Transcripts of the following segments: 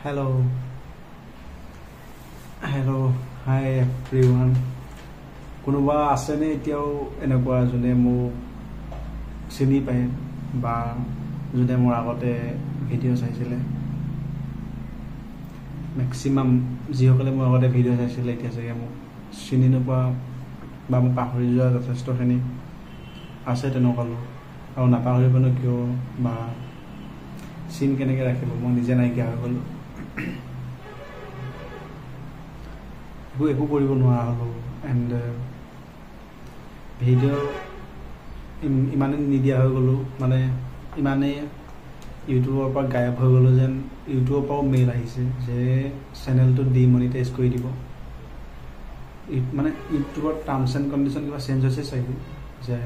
Hello, hello, hi everyone. কোনোবা আছেনে এতিয়াও এনেকুৱা যোনে মোক চিনি পায় বা যোনে মোৰ আগতে ভিডিঅ' চাইছিলে মেক্সিমাম যিসকলে মোৰ আগতে ভিডিঅ' চাইছিলে এতিয়া চাগে মোক চিনি নোপোৱা বা মোক পাহৰি যোৱা যথেষ্টখিনি আছে তেনেকুৱা লোক আৰু নাপাহৰিবনো কিয় বা চিন কেনেকৈ ৰাখিব মই নিজে নাইকিয়া হৈ গ'লোঁ একো কৰিব নোৱাৰা হ'লোঁ এণ্ড ভিডিঅ' ইমানেই নিদিয়া হৈ গ'লোঁ মানে ইমানেই ইউটিউবৰ পৰা গায়ব হৈ গ'লোঁ যেন ইউটিউবৰ পৰাও মেইল আহিছে যে চেনেলটো ডিমনিটাইজ কৰি দিব মানে ইউটিউবৰ টাৰ্মছ এণ্ড কণ্ডিশ্যন কিবা চেঞ্জ হৈছে চাগে যে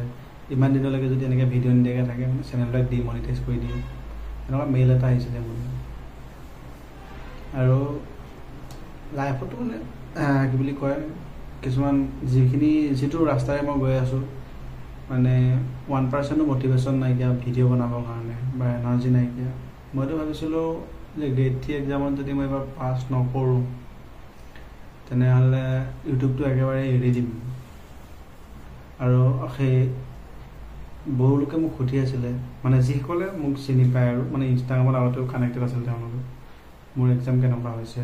ইমান দিনলৈকে যদি এনেকৈ ভিডিঅ' নিদিয়াকৈ থাকে মানে চেনেলবিলাক ডিমনিটাইজ কৰি দিয়ে এনেকুৱা মেইল এটা আহিছিলে মোৰ আৰু লাইফতো মানে কি বুলি কয় কিছুমান যিটো ৰাস্তাৰে মই গৈ আছোঁ মানে 1% মটিভেশ্যন নাইকিয়া ভিডিঅ' বনাবৰ কাৰণে বা এনাৰ্জি নাইকিয়া মইতো ভাবিছিলোঁ যে গ্ৰেড 3 এক্সামত যদি মই এবাৰ পাছ নকৰোঁ তেনেহ'লে ইউটিউবটো একেবাৰে এৰি দিম আৰু সেই বহু লোকে মোক সুধি আছিলে মানে যিসকলে মোক চিনি পায় আৰু মানে ইনষ্টাগ্ৰামত আগতেও কানেক্টেড আছিল তেওঁলোকে মোৰ এক্সাম কেনেকুৱা হৈছে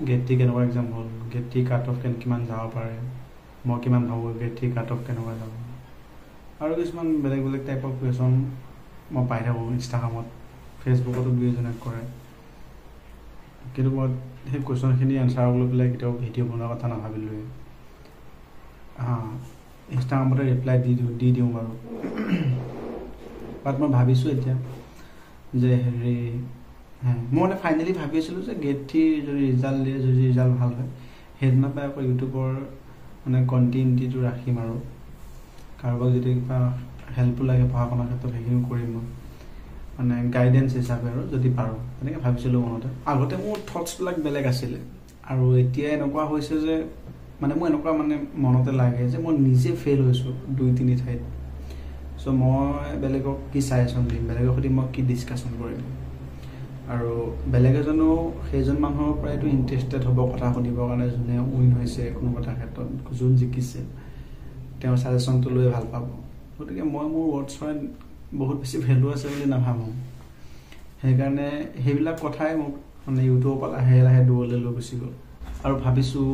গ্ৰেড 3 কেনেকুৱা এক্সাম হ'ল গ্ৰেড 3 কাট অফ কিমান যাব পাৰে মই কিমান ভাবোঁ গ্ৰেড 3 কাট অফ কেনেকুৱা যাব আৰু কিছুমান বেলেগ বেলেগ টাইপৰ কুৱেশ্যন মই পাই থাকোঁ ইনষ্টাগ্ৰামত ফেচবুকতো দুই এজনে কৰে কিন্তু মই সেই কুৱেশ্যনখিনি এনচাৰক লৈ পেলাই কেতিয়াও ভিডিঅ' বনোৱাৰ কথা নাভাবিলোঁৱে ইনষ্টাগ্ৰামতে ৰিপ্লাই দি দিওঁ বাৰু বাট মই ভাবিছোঁ এতিয়া যে হেৰি মই মানে ফাইনেলি ভাবি আছিলোঁ যে গ্ৰেড 3 যদি ৰিজাল্ট দিয়ে যদি ৰিজাল্ট ভাল হয় সেইদিনা পাই আকৌ ইউটিউবৰ মানে কণ্টিনিউটিটো ৰাখিম আৰু কাৰোবাক যদি কিবা হেল্পো লাগে পঢ়া শুনাৰ ক্ষেত্ৰত সেইখিনিও কৰিম মই মানে গাইডেঞ্চ হিচাপে আৰু যদি পাৰোঁ তেনেকৈ ভাবিছিলোঁ মনতে আগতে মোৰ থটছবিলাক বেলেগ আছিলে আৰু এতিয়া এনেকুৱা হৈছে যে মানে মোৰ এনেকুৱা মানে মনতে লাগে যে মই নিজে ফেইল হৈছোঁ 2-3 ঠাইত চ' মই বেলেগক কি ছাজেশ্যন দিম বেলেগৰ সৈতে মই কি ডিছকাশ্যন কৰিম আৰু বেলেগ এজনেও সেইজন মানুহৰ পৰাইতো ইণ্টাৰেষ্টেড হ'ব কথা সুধিবৰ কাৰণে যোনে উইন হৈছে কোনো এটা ক্ষেত্ৰত যোন জিকিছে তেওঁৰ ছাজেশ্যনটো লৈ ভাল পাব গতিকে মই মোৰ ৱৰ্ডছৰ বহুত বেছি ভেলু আছে বুলি নাভাবোঁ সেইকাৰণে সেইবিলাক কথাই মোক মানে ইউটিউবৰ পৰা লাহে লাহে দূৰলৈ লৈ গুচি গ'ল আৰু ভাবিছোঁ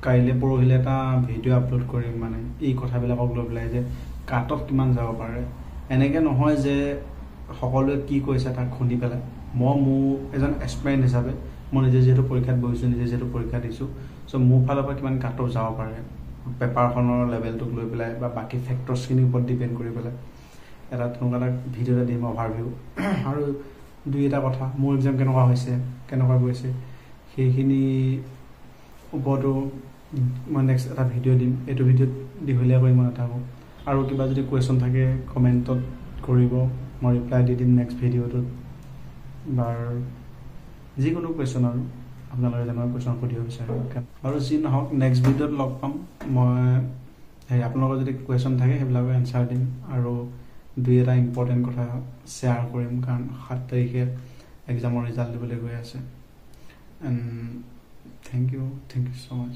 কাইলৈ পৰহিলৈ এটা ভিডিঅ' আপলোড কৰিম মানে এই কথাবিলাকক লৈ পেলাই যে কাট অফ কিমান যাব পাৰে এনেকৈ নহয় যে সকলোৱে কি কৈছে তাক শুনি পেলাই মই মোৰ এজন এক্সপেৰিয়েঞ্চ হিচাপে মই নিজে যিহেতু পৰীক্ষাত বহিছোঁ নিজে যিহেতু পৰীক্ষা দিছোঁ চ' মোৰ ফালৰ পৰা কিমান কাট অফ যাব পাৰে পেপাৰখনৰ লেভেলটোক লৈ পেলাই বা বাকী ফেক্টৰ্ছখিনিৰ ওপৰত ডিপেণ্ড কৰি পেলাই এটা তেনেকুৱা এটা ভিডিঅ' এটা দিম অভাৰভিউ আৰু দুই এটা কথা মোৰ এক্সাম কেনেকুৱা হৈছে কেনেকুৱা গৈছে সেইখিনি ওপৰতো মই নেক্সট এটা ভিডিঅ' দিম এইটো ভিডিঅ'ত দীঘলীয়া কৰি মই নাথাকোঁ আৰু কিবা যদি কুৱেশ্যন থাকে কমেণ্টত কৰিব মই ৰিপ্লাই দি দিম নেক্সট ভিডিঅ'টোত বা যিকোনো কুৱেশ্যন আৰু আপোনালোকে যেনেকুৱা কুৱেশ্যন সুধিব বিচাৰে আৰু যি নহওক নেক্সট ভিডিঅ'ত লগ পাম মই আপোনালোকৰ যদি কুৱেশ্যন থাকে সেইবিলাকৰ এনচাৰ দিম আৰু দুই এটা ইম্পৰ্টেণ্ট কথা শ্বেয়াৰ কৰিম কাৰণ 7 তাৰিখে এক্সামৰ ৰিজাল্ট দিবলৈ গৈ আছে and thank you so' much